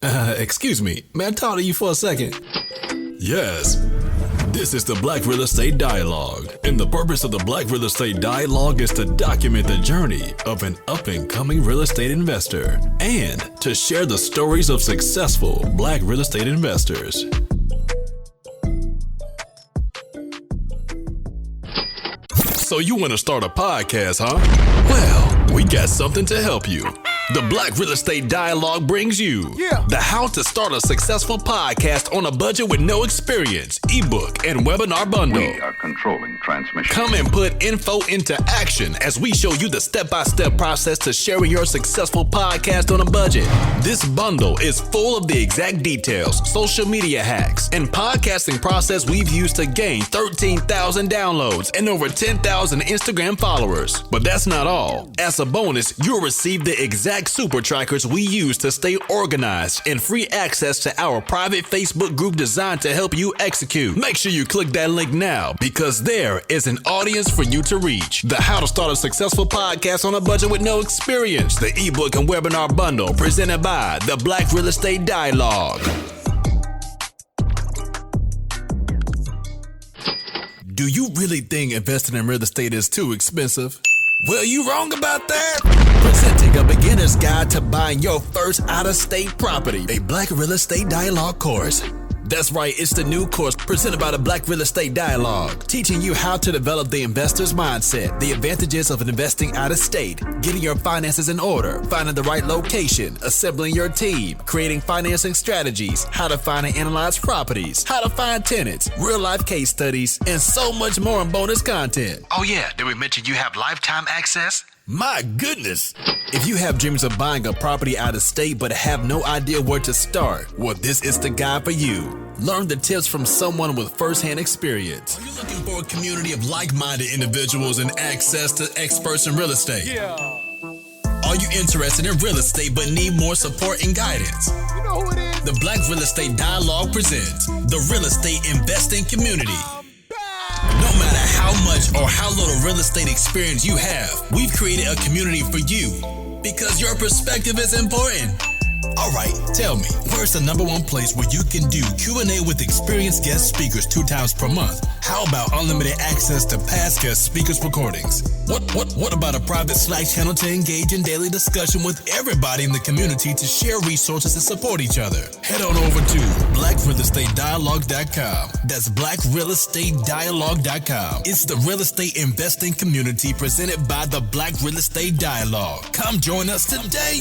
Excuse me, may I talk to you for a second? Yes. This is the Black Real Estate Dialogue, and the purpose of the Black Real Estate Dialogue is to document the journey of an up-and-coming real estate investor and to share the stories of successful Black real estate investors. So you want to start a podcast, huh? Well, we got something to help you. The Black Real Estate Dialogue brings you the How to Start a Successful Podcast on a Budget with No Experience ebook and webinar bundle. We are controlling transmission. Come and put info into action as we show you the step-by-step process to sharing your successful podcast on a budget. This bundle is full of the exact details, social media hacks, and podcasting process we've used to gain 13,000 downloads and over 10,000 Instagram followers. But that's not all. As a bonus, you'll receive the exact super trackers we use to stay organized and free access to our private Facebook group designed to help you execute. Make sure you click that link now because there is an audience for you to reach. The How to Start a Successful Podcast on a Budget with No Experience, the ebook and webinar bundle presented by the Black Real Estate Dialogue. Do you really think investing in real estate is too expensive? Well, you wrong about that. Presenting a beginner's guide to buying your first out-of-state property, a Black Real Estate Dialogue course. That's right, it's the new course presented by the Black Real Estate Dialogue, teaching you how to develop the investor's mindset, the advantages of investing out of state, getting your finances in order, finding the right location, assembling your team, creating financing strategies, how to find and analyze properties, how to find tenants, real-life case studies, and so much more in bonus content. Oh yeah, did we mention you have lifetime access? My goodness! If you have dreams of buying a property out of state but have no idea where to start, well, this is the guide for you. Learn the tips from someone with first-hand experience. Are you looking for a community of like-minded individuals and access to experts in real estate? Yeah. Are you interested in real estate but need more support and guidance? You know who it is. The Black Real Estate Dialogue presents the Real Estate Investing Community. No matter how much or how little real estate experience you have, we've created a community for you because your perspective is important. All right, tell me, where's the number one place where you can do Q&A with experienced guest speakers 2 times per month? How about unlimited access to past guest speakers' recordings? What about a private Slack channel to engage in daily discussion with everybody in the community to share resources and support each other? Head on over to blackrealestatedialogue.com. That's blackrealestatedialogue.com. It's the real estate investing community presented by the Black Real Estate Dialogue. Come join us today.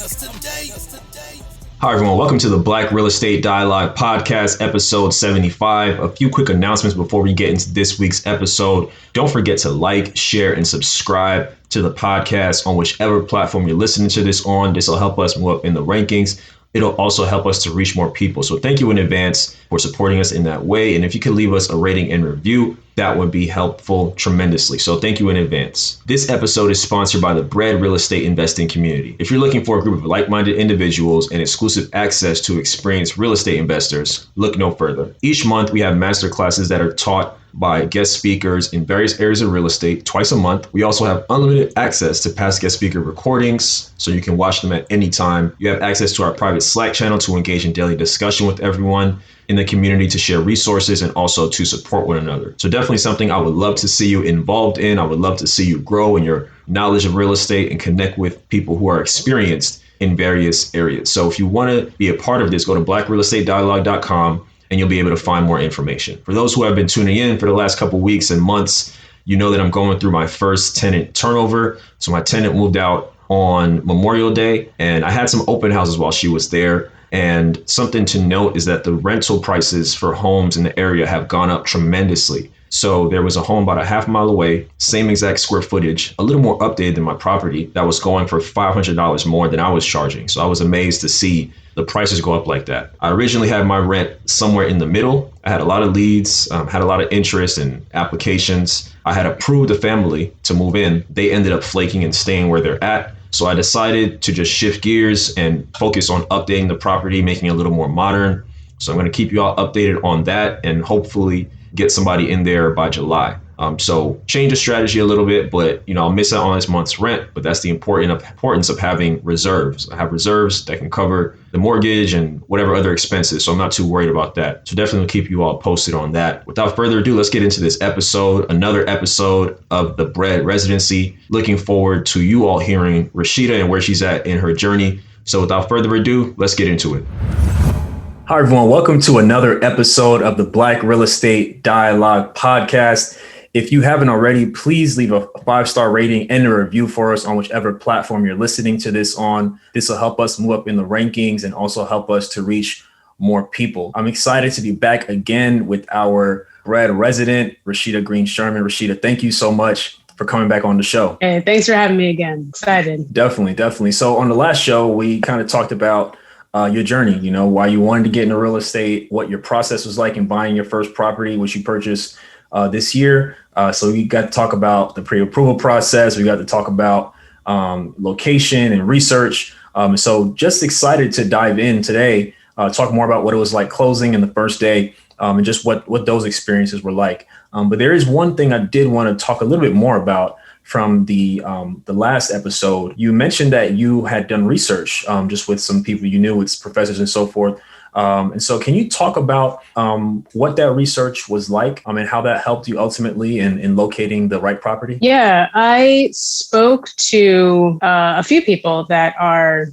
Hi, everyone. Welcome to the Black Real Estate Dialogue Podcast, episode 75. A few quick announcements before we get into this week's episode. Don't forget to like, share, and subscribe to the podcast on whichever platform you're listening to this on. This will help us move up in the rankings. It'll also help us to reach more people. So thank you in advance for supporting us in that way. And if you could leave us a rating and review, that would be helpful tremendously. So thank you in advance. This episode is sponsored by the Bread Real Estate Investing Community. If you're looking for a group of like-minded individuals and exclusive access to experienced real estate investors, look no further. Each month, we have masterclasses that are taught by guest speakers in various areas of real estate twice a month. We also have unlimited access to past guest speaker recordings, so you can watch them at any time. You have access to our private Slack channel to engage in daily discussion with everyone in the community, to share resources and also to support one another. So definitely something I would love to see you involved in. I would love to see you grow in your knowledge of real estate and connect with people who are experienced in various areas. So if you want to be a part of this, go to blackrealestatedialogue.com and you'll be able to find more information. For those who have been tuning in for the last couple of weeks and months, you know that I'm going through my first tenant turnover. So my tenant moved out on Memorial Day, and I had some open houses while she was there. And something to note is that the rental prices for homes in the area have gone up tremendously. So there was a home about a half mile away, same exact square footage, a little more updated than my property, that was going for $500 more than I was charging. So I was amazed to see the prices go up like that. I originally had my rent somewhere in the middle. I had a lot of leads, had a lot of interest and applications. I had approved the family to move in. They ended up flaking and staying where they're at. So I decided to just shift gears and focus on updating the property, making it a little more modern. So I'm going to keep you all updated on that and hopefully get somebody in there by July. So change the strategy a little bit, but I'll miss out on this month's rent. But that's the importance of having reserves. I have reserves that can cover the mortgage and whatever other expenses. So I'm not too worried about that. So definitely keep you all posted on that. Without further ado, let's get into this episode, another episode of the Bread Residency. Looking forward to you all hearing Rashida and where she's at in her journey. So without further ado, let's get into it. Hi, everyone. Welcome to another episode of the Black Real Estate Dialogue Podcast. If you haven't already, please leave a 5-star rating and a review for us on whichever platform you're listening to this on. This will help us move up in the rankings and also help us to reach more people. I'm excited to be back again with our Bread resident, Rashida Green Sherman. Rashida, thank you so much for coming back on the show. Hey, thanks for having me again. Excited. Definitely. So on the last show, we kind of talked about your journey, why you wanted to get into real estate, what your process was like in buying your first property, which you purchased this year. So we got to talk about the pre-approval process. We got to talk about location and research. So just excited to dive in today, talk more about what it was like closing in the first day and just what those experiences were like. But there is one thing I did want to talk a little bit more about from the last episode. You mentioned that you had done research just with some people you knew, with professors and so forth. And so can you talk about what that research was like and how that helped you ultimately in locating the right property? Yeah, I spoke to a few people that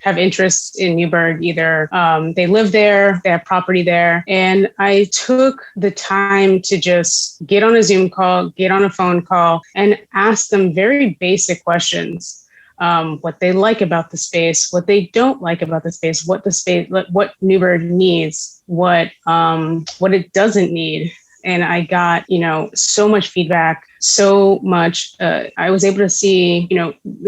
have interests in Newburgh. Either they live there, they have property there. And I took the time to just get on a Zoom call, get on a phone call, and ask them very basic questions. What they like about the space, what they don't like about the space, what Newburgh needs, what it doesn't need. And I got, so much feedback, so much. I was able to see,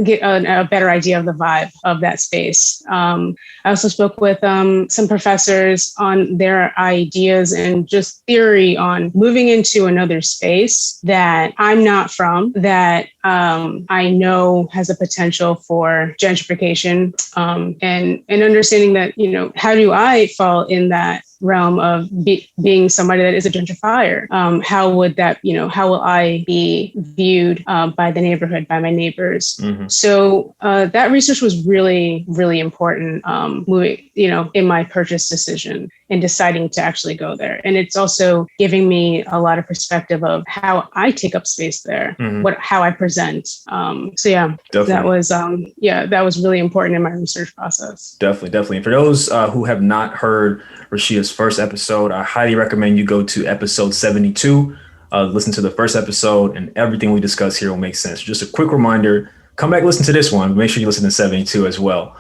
get a better idea of the vibe of that space. I also spoke with some professors on their ideas and just theory on moving into another space that I'm not from, that I know has a potential for gentrification, and understanding that, how do I fall in that realm of being somebody that is a gentrifier? How will I be viewed by the neighborhood, by my neighbors? Mm-hmm. So that research was really, really important, moving, in my purchase decision and deciding to actually go there. And it's also giving me a lot of perspective of how I take up space there, mm-hmm. how I present. So yeah, definitely. That was really important in my research process. Definitely. And for those who have not heard Rashida's first episode, I highly recommend you go to episode 72. Listen to the first episode, and everything we discuss here will make sense. Just a quick reminder, come back, listen to this one. Make sure you listen to 72 as well.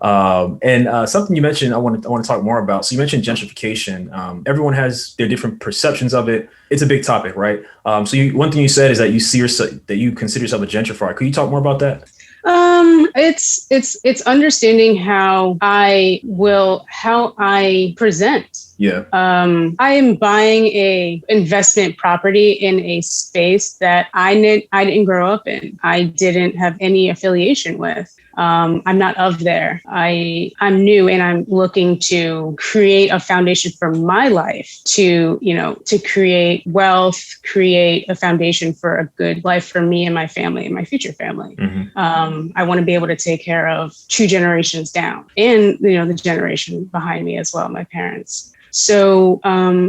And something you mentioned, I want to talk more about. So you mentioned gentrification. Everyone has their different perceptions of it. It's a big topic, right? So one thing you said is that you consider yourself a gentrifier. Could you talk more about that? It's understanding how I present. Yeah. I am buying a investment property in a space that I didn't grow up in. I didn't have any affiliation with. I'm not of there. I'm new, and I'm looking to create a foundation for my life to create wealth, create a foundation for a good life for me and my family and my future family. Mm-hmm. I want to be able to take care of 2 generations down and, the generation behind me as well, my parents. So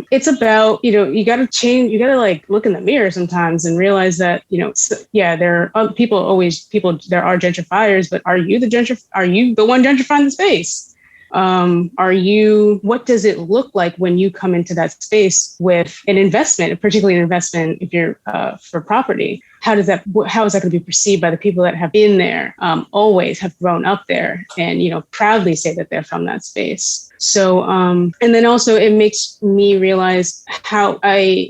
it's about, you got to change, you got to look in the mirror sometimes and realize that, there are there are gentrifiers, but are you the one gentrifying the space? What does it look like when you come into that space with an investment, particularly an investment if you're for property? How is that going to be perceived by the people that have been there, always have grown up there, and, proudly say that they're from that space? So, and then also it makes me realize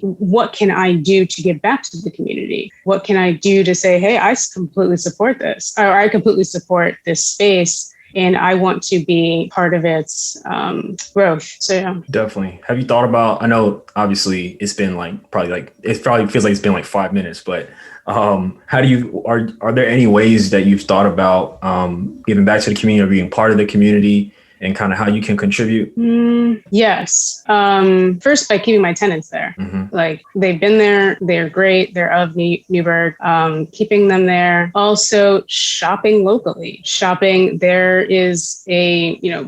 what can I do to give back to the community? What can I do to say, hey, I completely support this, or I completely support this space, and I want to be part of its growth. So yeah. Definitely. Have you thought about, I know obviously it's been it probably feels like it's been 5 minutes, but are there any ways that you've thought about giving back to the community or being part of the community and kind of how you can contribute? Yes. First, by keeping my tenants there. Like, they've been there. They're great. They're of Newburgh. Keeping them there. Also, shopping locally. Shopping. There is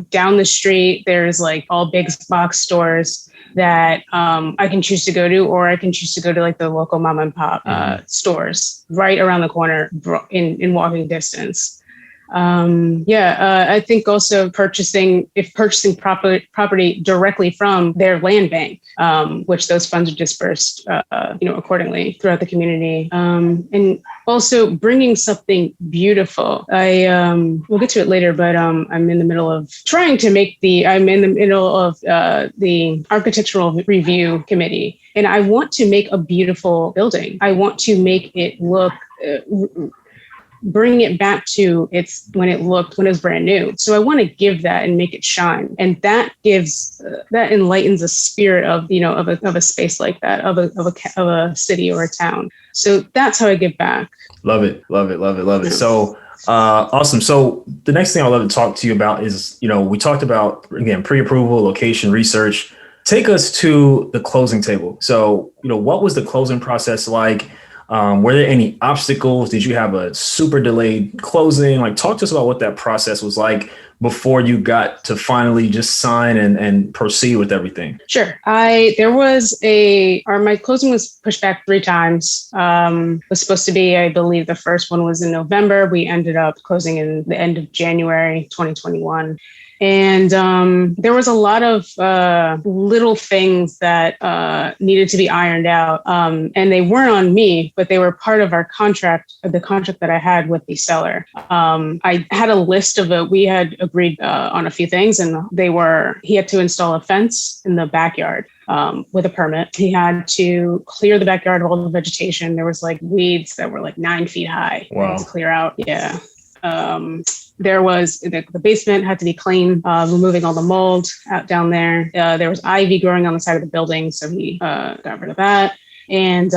down the street, there's like all big box stores that I can choose to go to, or I can choose to go to like the local mom and pop stores right around the corner in walking distance. I think also purchasing property directly from their land bank, which those funds are dispersed, accordingly throughout the community. And also bringing something beautiful. We'll get to it later, but I'm in the middle of the architectural review committee, and I want to make a beautiful building. I want to make it look, bring it back to when it was brand new. So I want to give that and make it shine. And that enlightens a spirit of a space like that, of a city or a town. So that's how I give back. Love it. Yeah. So awesome. So the next thing I'd love to talk to you about is, we talked about, again, pre-approval, location, research. Take us to the closing table. So, what was the closing process like? Were there any obstacles? Did you have a super delayed closing? Like, talk to us about what that process was like before you got to finally just sign and proceed with everything. Sure. My closing was pushed back 3 times. Was supposed to be, I believe the first one was in November. We ended up closing in the end of January, 2021. And there was a lot of little things that needed to be ironed out. And they weren't on me, but they were part of our contract, the contract that I had with the seller. I had a list of it. We had agreed on a few things, and he had to install a fence in the backyard. With a permit. He had to clear the backyard of all the vegetation. There was like weeds that were like 9 feet high. Wow. To clear out. Yeah. There was the basement had to be clean, removing all the mold out down there. There was ivy growing on the side of the building, so he got rid of that. And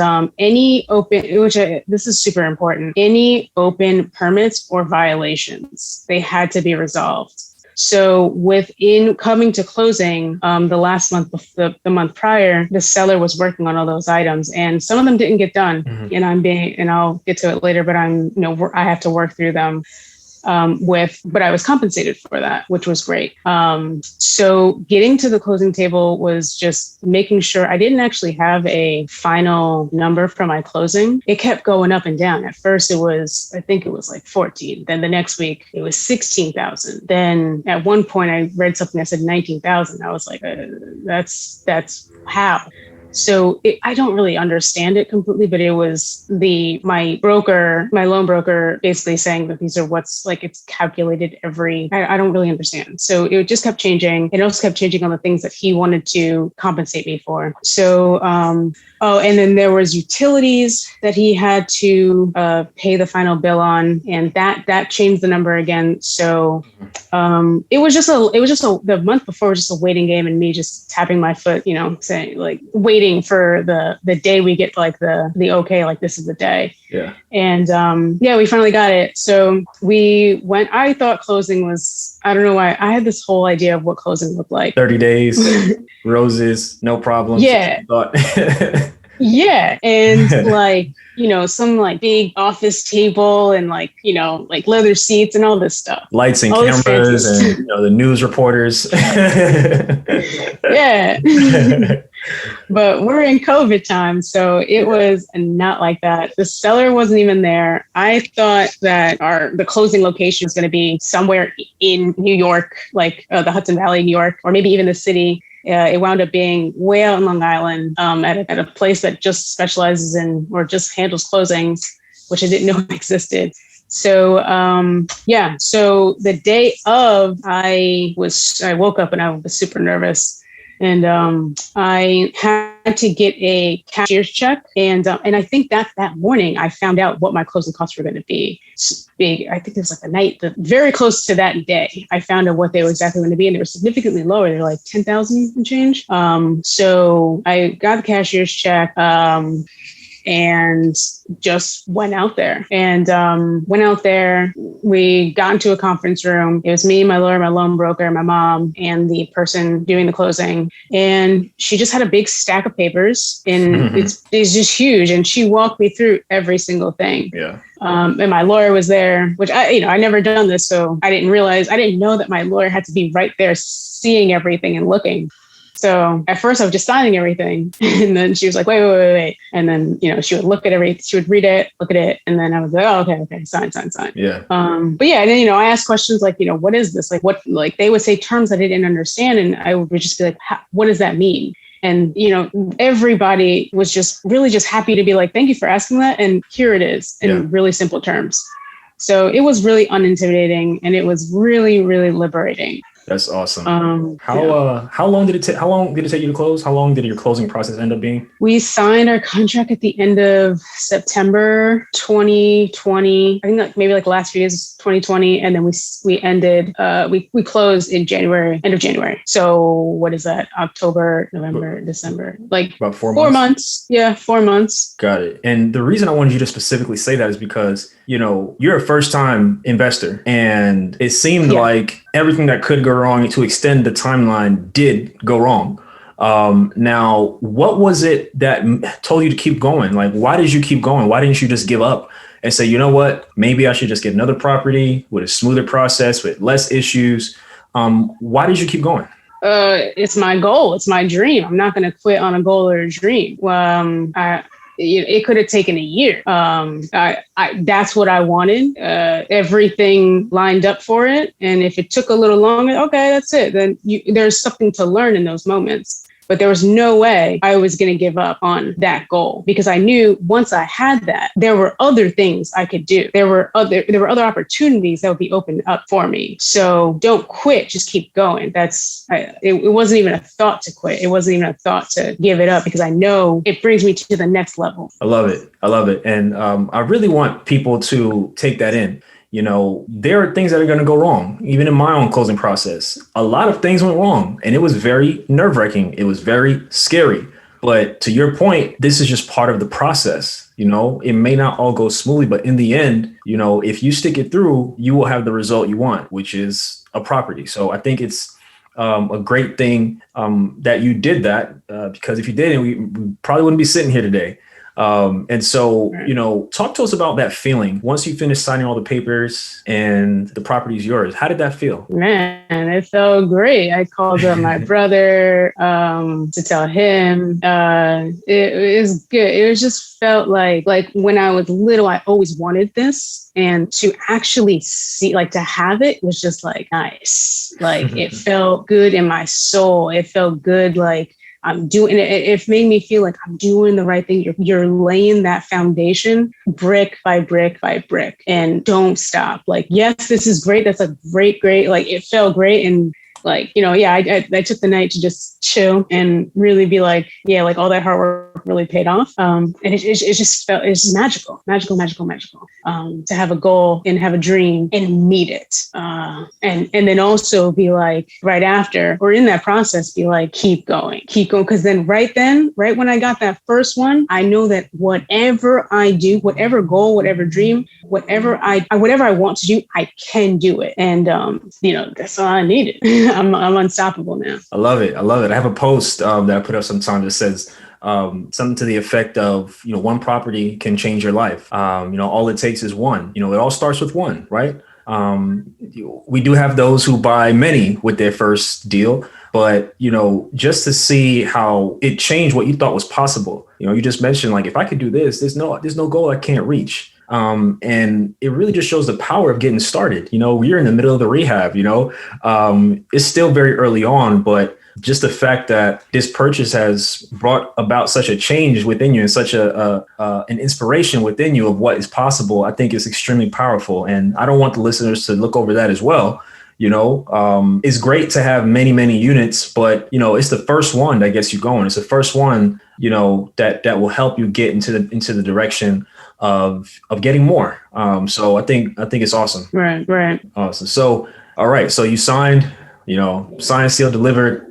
this is super important, any open permits or violations, they had to be resolved. So within coming to closing, the last month, the month prior, the seller was working on all those items, and some of them didn't get done. And I'll get to it later, but I have to work through them. But I was compensated for that, which was great. So getting to the closing table was just making sure I didn't actually have a final number for my closing. It kept going up and down. At first I think it was like 14. Then the next week it was 16,000. Then at one point I read something that said 19,000. I was like, that's how. So I don't really understand it completely, but it was my loan broker basically saying that these are it's calculated I don't really understand. So it just kept changing. It also kept changing on the things that he wanted to compensate me for. So, and then there was utilities that he had to pay the final bill on, and that changed the number again. So it was just the month before was just a waiting game, and me just tapping my foot, saying like waiting for the day we get like the okay, like this is the day. Yeah. And we finally got it. So we went. I thought closing was, I don't know why, I had this whole idea of what closing looked like. 30 days, roses, no problem. Yeah. Yeah. And like, some like big office table and like leather seats and all this stuff. Lights and cameras and the news reporters. Yeah. But we're in COVID time, so it was not like that. The seller wasn't even there. I thought that the closing location was going to be somewhere in New York, like the Hudson Valley, New York, or maybe even the city. It wound up being way out in Long Island, at a place that just specializes in or just handles closings, which I didn't know existed. So, so the day of, I woke up and I was super nervous. And I had to get a cashier's check. And I think that morning I found out what my closing costs were going to be. I think it was like very close to that day, I found out what they were exactly going to be. And they were significantly lower. They were like 10,000 and change. So I got the cashier's check. and just went out there. And we got into a conference room. It was me, my lawyer, my loan broker, my mom, and the person doing the closing. And she just had a big stack of papers, and it's just huge. And she walked me through every single thing. Yeah. And my lawyer was there, which I never done this. So I didn't know that my lawyer had to be right there seeing everything and looking. So at first I was just signing everything. And then she was like, wait. And then, she would look at everything. She would read it, look at it. And then I was like, oh, okay. Sign. Yeah. But yeah. And then, I asked questions like, what is this? Like what, like they would say terms I didn't understand. And I would just be like, what does that mean? And, everybody was just really just happy to be like, thank you for asking that. And here it is in really simple terms. So it was really unintimidating, and it was really, really liberating. That's awesome. How long did it take you to close? How long did your closing process end up being? We signed our contract at the end of September 2020. I think maybe like the last few days of 2020. And then we ended, we closed in January, end of January. So what is that? October, November, December, like about 4 months. 4 months. Yeah, 4 months. Got it. And the reason I wanted you to specifically say that is because, you're a first time investor, and it seemed like everything that could go wrong to extend the timeline did go wrong. Now, what was it that told you to keep going? Like, why did you keep going? Why didn't you just give up and say, you know what, maybe I should just get another property with a smoother process, with less issues? Why did you keep going? It's my goal. It's my dream. I'm not going to quit on a goal or a dream. It could have taken a year. That's what I wanted. Everything lined up for it. And if it took a little longer, okay, that's it. Then there's something to learn in those moments. But there was no way I was going to give up on that goal, because I knew once I had that, there were other things I could do. There were other opportunities that would be opened up for me. So don't quit, just keep going. It wasn't even a thought to quit. It wasn't even a thought to give it up, because I know it brings me to the next level. I love it. And I really want people to take that in. There are things that are going to go wrong. Even in my own closing process, a lot of things went wrong, and it was very nerve-wracking. It was very scary. But to your point, this is just part of the process. It may not all go smoothly, but in the end, if you stick it through, you will have the result you want, which is a property. So I think it's a great thing that you did that, because if you didn't, we probably wouldn't be sitting here today. And so, talk to us about that feeling once you finished signing all the papers and the property is yours. How did that feel? Man, it felt great. I called up my brother to tell him. It was good. It was just felt like when I was little, I always wanted this. And to actually see, to have it was just nice. It felt good in my soul. It felt good. I'm doing it. It made me feel like I'm doing the right thing. You're laying that foundation brick by brick by brick, and don't stop. Yes, this is great. That's a great. It felt great. And I took the night to just chill and really be all that hard work really paid off. And it's just magical. To have a goal and have a dream and meet it. And then also be right after or in that process, be keep going. Cause then right when I got that first one, I know that whatever I do, whatever goal, whatever dream, whatever I want to do, I can do it. And, that's all I needed. I'm unstoppable now. I love it. I have a post that I put up sometime that says something to the effect of, one property can change your life. All it takes is one. It all starts with one, right? We do have those who buy many with their first deal, but just to see how it changed what you thought was possible. You just mentioned if I could do this, there's no goal I can't reach. And it really just shows the power of getting started. We're in the middle of the rehab, it's still very early on, but just the fact that this purchase has brought about such a change within you and such an inspiration within you of what is possible, I think is extremely powerful. And I don't want the listeners to look over that as well. It's great to have many, many units, but, it's the first one that gets you going. It's the first one, that will help you get into the direction of getting more. So I think it's awesome. Right. Awesome. So, all right. So you signed, seal, delivered,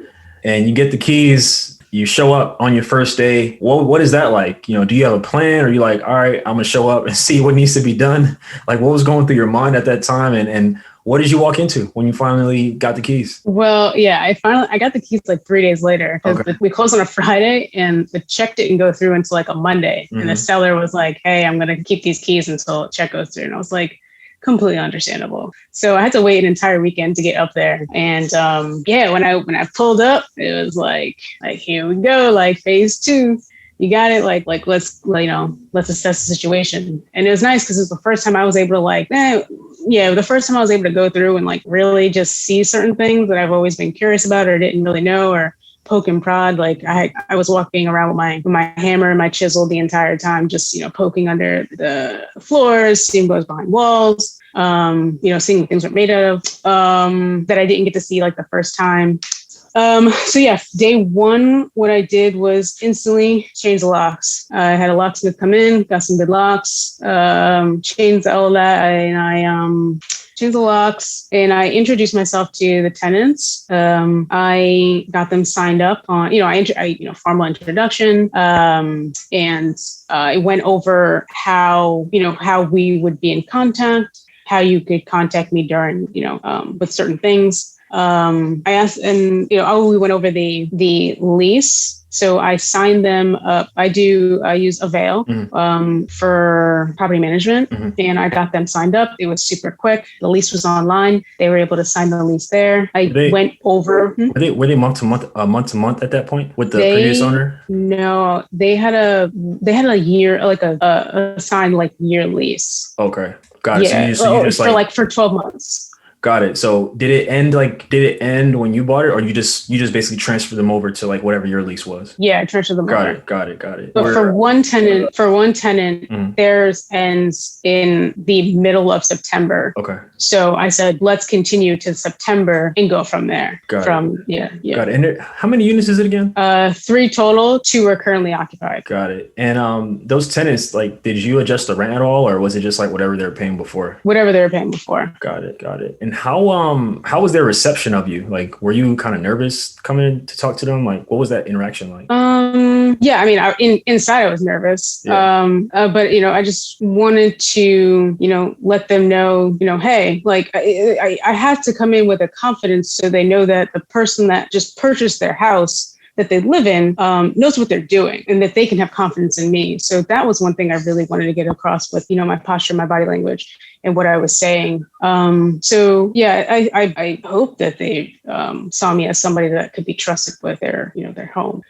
and you get the keys. You show up on your first day. What is that like? Do you have a plan, or are you like, all right, I'm gonna show up and see what needs to be done? Like, what was going through your mind at that time, and what did you walk into when you finally got the keys? Well, yeah, I got the keys like 3 days later because we closed on a Friday and the check didn't go through until like a Monday. And the seller was like, hey, I'm going to keep these keys until the check goes through. And I was like, completely understandable. So I had to wait an entire weekend to get up there. And when I pulled up, it was like here we go, like phase 2. You got it. Like let's assess the situation. And it was nice because it was the first time I was able to the first time I was able to go through and like really just see certain things that I've always been curious about or didn't really know, or poke and prod. Like I was walking around with my hammer and my chisel the entire time, just, poking under the floors, seeing what was behind walls, seeing what things were made out of, that I didn't get to see like the first time. Day 1, what I did was instantly change the locks. I had a locksmith come in, got some good locks, changed all of that. I changed the locks and I introduced myself to the tenants. I got them signed up on, formal introduction. And I went over how we would be in contact, how you could contact me during, with certain things. I asked, and we went over the lease. So I signed them up. I use Avail for property management, and I got them signed up. It was super quick. The lease was online. They were able to sign the lease there. Went over. Were they month to month at that point with the previous owner? No, they had a year, like a signed like year lease. Okay, got it. Yeah, so you just for 12 months. Got it. So did it end when you bought it, or you just basically transferred them over to like whatever your lease was? Yeah, I transferred them over. Got it. But for one tenant, theirs ends in the middle of September. Okay. So I said, let's continue to September and go from there. Got it. Got it. And how many units is it again? 3 total. 2 are currently occupied. Got it. And those tenants, like, did you adjust the rent at all, or was it just like whatever they were paying before? Whatever they were paying before. Got it. And how was their reception of you? Like, were you kind of nervous coming in to talk to them? Like, what was that interaction like? Yeah, I mean, inside I was nervous. Yeah. But I just wanted to, let them know, hey, like I have to come in with a confidence so they know that the person that just purchased their house that they live in knows what they're doing, and that they can have confidence in me. So that was one thing I really wanted to get across with, my posture, my body language, and what I was saying. I hope that they saw me as somebody that could be trusted with their home.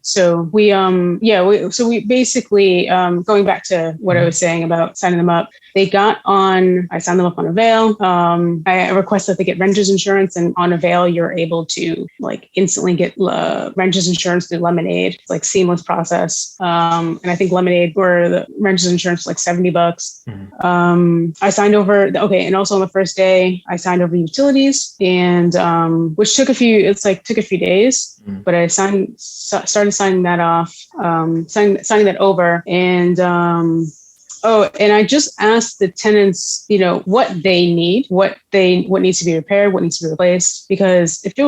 So we basically, going back to what I was saying about signing them up, I signed them up on Avail. I requested that they get renters insurance, and on Avail, you're able to like instantly get renters insurance through Lemonade. It's like seamless process. And I think Lemonade for the renters insurance like $70. I signed over. And also on the first day, I signed over utilities, and which took a few days, but I started signing that off, signing that over, and and I just asked the tenants, what they need, what needs to be repaired, what needs to be replaced. Because if it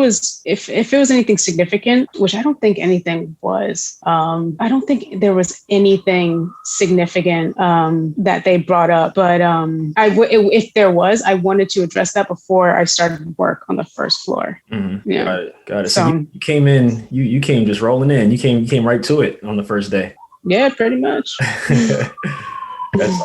was anything significant, which I don't think anything was, I don't think there was anything significant that they brought up. But if there was, I wanted to address that before I started work on the first floor. Mm-hmm. Yeah. Got it. So you came in, you came just rolling in. You came right to it on the first day. Yeah, pretty much. That's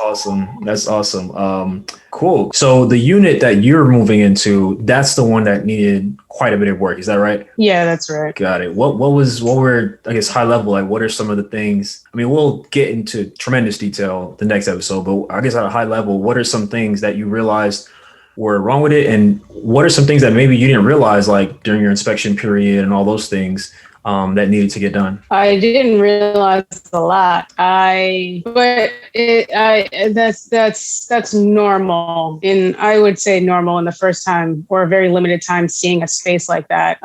awesome. Cool. So the unit that you're moving into, that's the one that needed quite a bit of work. Is that right? Yeah, that's right. Got it. What were, I guess, high level, like what are some of the things? I mean, we'll get into tremendous detail the next episode, but I guess at a high level, what are some things that you realized were wrong with it? And what are some things that maybe you didn't realize, like during your inspection period and all those things, that needed to get done? I didn't realize a lot. That's normal. I would say normal in the first time or a very limited time seeing a space like that.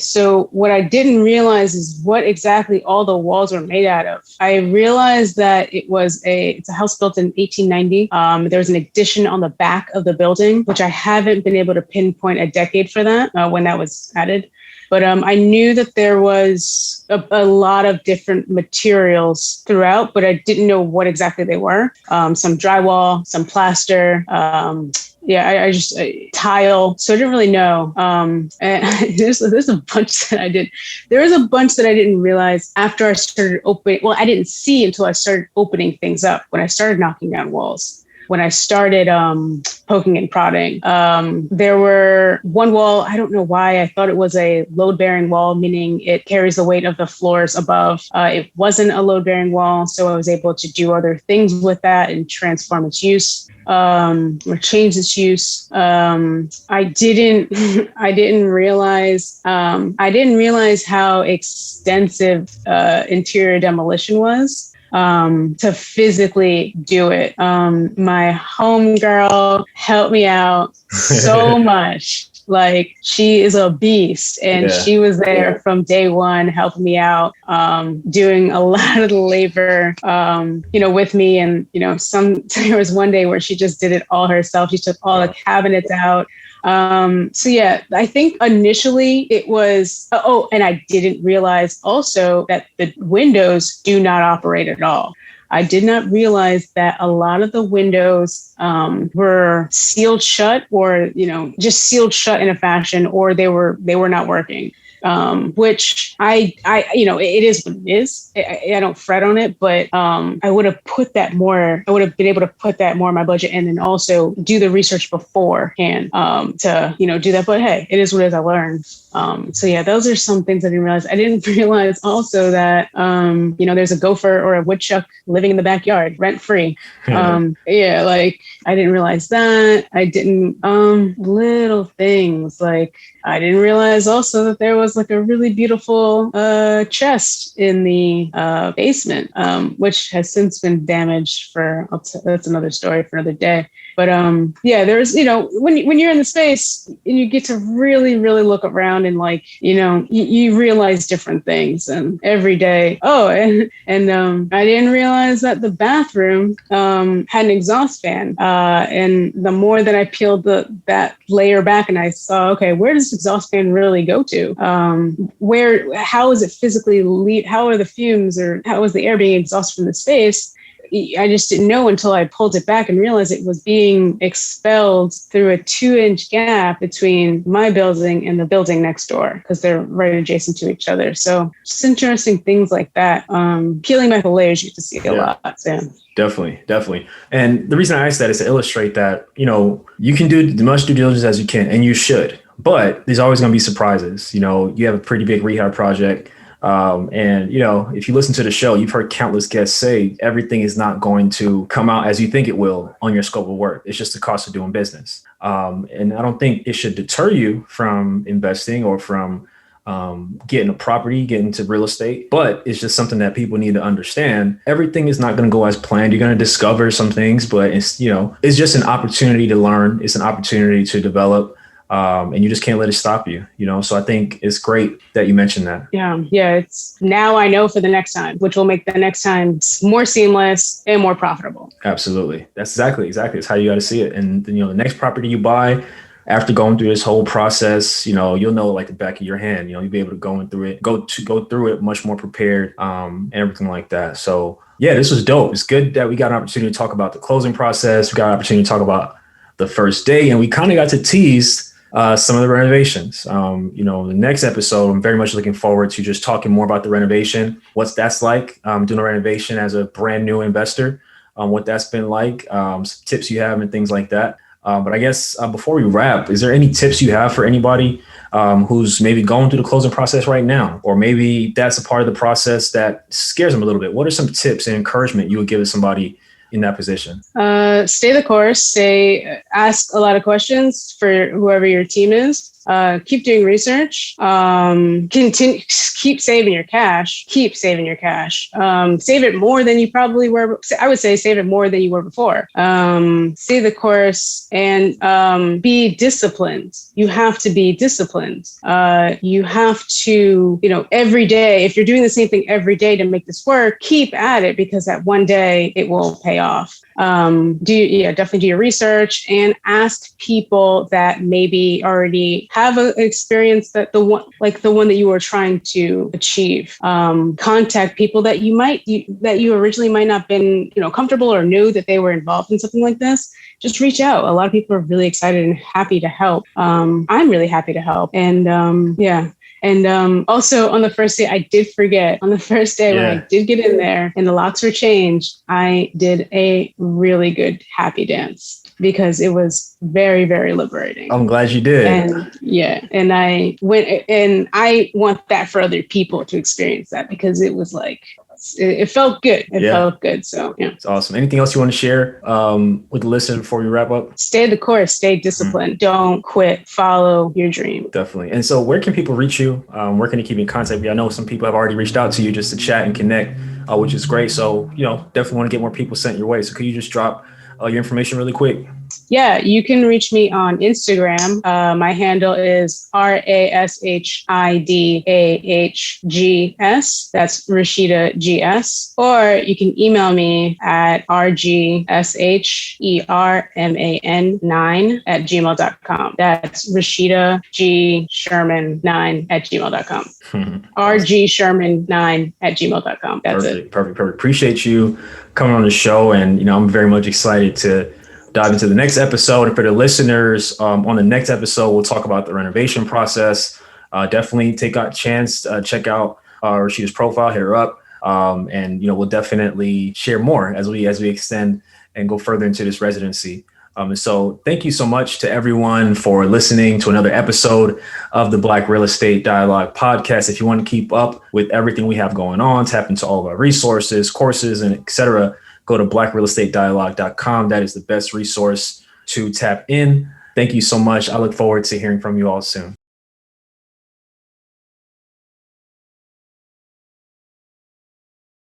So what I didn't realize is what exactly all the walls were made out of. I realized that it's a house built in 1890. There was an addition on the back of the building, which I haven't been able to pinpoint a decade for that, when that was added. But I knew that there was a lot of different materials throughout, but I didn't know what exactly they were. Some drywall, some plaster, I just tile. So I didn't really know. And there's a bunch that I did. There was a bunch that I didn't realize after I started opening. Well, I didn't see until I started opening things up when I started knocking down walls. When I started poking and prodding, there were one wall. I don't know why. I thought it was a load-bearing wall, meaning it carries the weight of the floors above. It wasn't a load-bearing wall, so I was able to do other things with that and transform its use or change its use. I didn't realize how extensive interior demolition was. To physically do it. My homegirl helped me out so much. Like, she is a beast, and she was there from day one, helping me out, doing a lot of the labor, with me. And, there was one day where she just did it all herself. She took all the cabinets out. I think initially it was, and I didn't realize also that the windows do not operate at all. I did not realize that a lot of the windows were sealed shut, or, just sealed shut in a fashion, or they were not working. Which it is what it is. I don't fret on it, but I would have been able to put that more in my budget, and then also do the research beforehand to, do that. But hey, it is what it is. I learned. Those are some things I didn't realize. I didn't realize also that, there's a gopher or a woodchuck living in the backyard rent free. I didn't realize that. I didn't, little things like, I didn't realize also that there was like a really beautiful chest in the basement, which has since been damaged that's another story for another day. But there's, when you're in the space and you get to really, really look around and you realize different things, and every day. I didn't realize that the bathroom had an exhaust fan. And the more that I peeled that layer back and I saw, okay, where does the exhaust fan really go to? How is it physically how are the fumes, or how is the air being exhausted from the space? I just didn't know until I pulled it back and realized it was being expelled through a 2-inch gap between my building and the building next door, because they're right adjacent to each other. So just interesting things like that. Peeling back the layers, you get to see a lot. So. Definitely. And the reason I asked that is to illustrate that, you can do as much due diligence as you can, and you should, but there's always going to be surprises. You have a pretty big rehab project. If you listen to the show, you've heard countless guests say everything is not going to come out as you think it will on your scope of work. It's just the cost of doing business. And I don't think it should deter you from investing or from getting a property, getting into real estate, but it's just something that people need to understand. Everything is not going to go as planned. You're going to discover some things, but it's just an opportunity to learn. It's an opportunity to develop. And you just can't let it stop you, So I think it's great that you mentioned that. Yeah. It's now I know for the next time, which will make the next time more seamless and more profitable. Absolutely. That's exactly. It's how you got to see it. And then, the next property you buy, after going through this whole process, you'll know like the back of your hand. You'll be able to go through it much more prepared, and everything like that. So yeah, this was dope. It's good that we got an opportunity to talk about the closing process. We got an opportunity to talk about the first day, and we kind of got to tease some of the renovations. The next episode, I'm very much looking forward to just talking more about the renovation, what that's like, doing a renovation as a brand new investor, what that's been like, some tips you have and things like that. But I guess before we wrap, is there any tips you have for anybody who's maybe going through the closing process right now, or maybe that's a part of the process that scares them a little bit? What are some tips and encouragement you would give to somebody in that position? Stay the course. Ask a lot of questions for whoever your team is. Keep doing research. Continue. Keep saving your cash. Save it more than you probably were. I would say save it more than you were before. Stay the course and be disciplined. You have to be disciplined. You have to, every day, if you're doing the same thing every day to make this work, keep at it, because that one day it will pay off. Definitely do your research and ask people that maybe already have an experience that the one that you were trying to achieve. Contact people that you originally might not been, comfortable or knew that they were involved in something like this. Just reach out. A lot of people are really excited and happy to help. I'm really happy to help. And yeah. And also on the first day, I did forget. On the first day when I did get in there and the locks were changed, I did a really good happy dance because it was very, very liberating. I'm glad you did. And I went, and I want that for other people to experience that because it was like, it felt good. It felt good. So, yeah. It's awesome. Anything else you want to share with the listener before we wrap up? Stay the course, stay disciplined. Don't quit. Follow your dream. Definitely. And so where can people reach you? Where can they keep in contact with you? I know some people have already reached out to you just to chat and connect, which is great. So, definitely want to get more people sent your way. So could you just drop your information really quick? Yeah, you can reach me on Instagram. My handle is RASHIDAHGS. That's Rashida GS. Or you can email me at RGSHERMAN9@gmail.com. That's Rashida G Sherman9@gmail.com. RGSherman9@gmail.com. That's it. Perfect. Appreciate you coming on the show. And, I'm very much excited to dive into the next episode. And for the listeners, on the next episode, we'll talk about the renovation process. Definitely take a chance, check out Rashida's profile, hit her up. And, we'll definitely share more as we extend and go further into this residency. And so thank you so much to everyone for listening to another episode of the Black Real Estate Dialogue podcast. If you want to keep up with everything we have going on, tap into all of our resources, courses, and et cetera, go to blackrealestatedialogue.com. That is the best resource to tap in. Thank you so much. I look forward to hearing from you all soon.